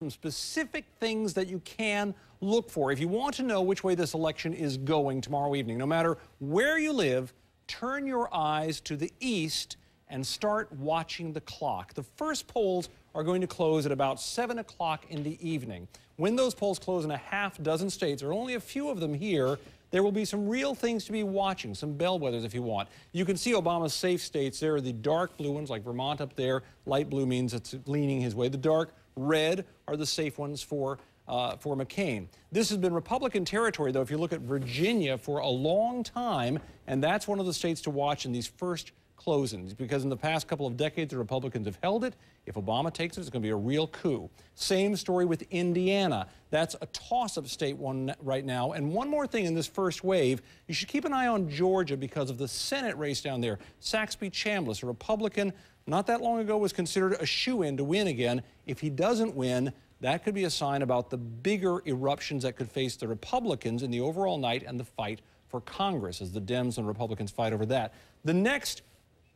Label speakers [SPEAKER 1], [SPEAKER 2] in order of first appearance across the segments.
[SPEAKER 1] some specific things that you can look for if you want to know which way this election is going tomorrow evening. No matter where you live, turn your eyes to the east and start watching the clock. The first polls are going to close at about 7 o'clock in the evening. When those polls close in a half dozen states, there are only a few of them here, there will be some real things to be watching, some bellwethers if you want. You can see Obama's safe states. There are the dark blue ones like Vermont up there. Light blue means it's leaning his way. The dark red are the safe ones for McCain. This has been Republican territory, though, if you look at Virginia for a long time, and that's one of the states to watch in these first closings, because in the past couple of decades, the Republicans have held it. If Obama takes it, it's going to be a real coup. Same story with Indiana. That's a toss-up state one right now. And one more thing in this first wave, you should keep an eye on Georgia because of the Senate race down there. Saxby Chambliss, a Republican, not that long ago was considered a shoo-in to win again. If he doesn't win, that could be a sign about the bigger eruptions that could face the Republicans in the overall night and the fight for Congress as the Dems and Republicans fight over that. The next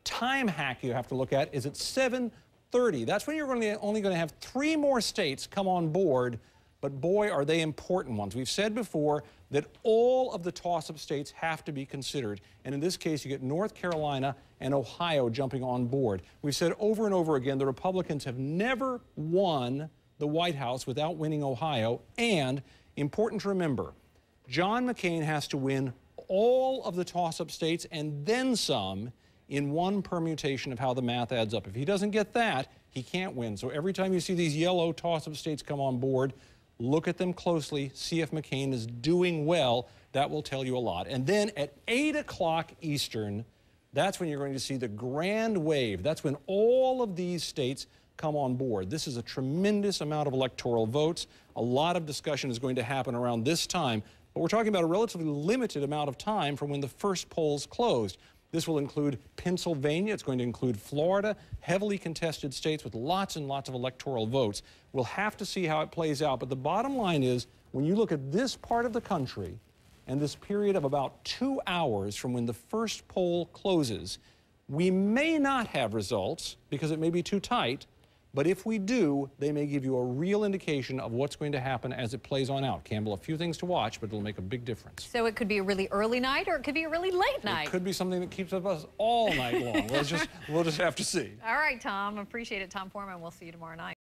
[SPEAKER 1] time hack you have to look at is at 7:30. That's when you're only going to have 3 more states come on board, but boy, are they important ones. We've said before that all of the toss-up states have to be considered, and in this case, you get North Carolina and Ohio jumping on board. We've said over and over again the Republicans have never won the White House without winning Ohio, and important to remember, John McCain has to win all of the toss-up states and then some in one permutation of how the math adds up. If he doesn't get that, he can't win. So every time you see these yellow toss-up states come on board, look at them closely, see if McCain is doing well. That will tell you a lot. And then at 8 o'clock Eastern, that's when you're going to see the grand wave. That's when all of these states come on board. This is a tremendous amount of electoral votes. A lot of discussion is going to happen around this time, but we're talking about a relatively limited amount of time from when the first polls closed. This will include Pennsylvania. It's going to include Florida, heavily contested states with lots and lots of electoral votes. We'll have to see how it plays out. But the bottom line is, when you look at this part of the country and this period of about 2 hours from when the first poll closes, we may not have results because it may be too tight. But if we do, they may give you a real indication of what's going to happen as it plays on out. Campbell, a few things to watch, but it'll make a big difference.
[SPEAKER 2] So it could be a really early night or it could be a really late night.
[SPEAKER 1] It could be something that keeps us all night long. We'll just have to see.
[SPEAKER 2] All right, Tom. Appreciate it. Tom Foreman. We'll see you tomorrow night.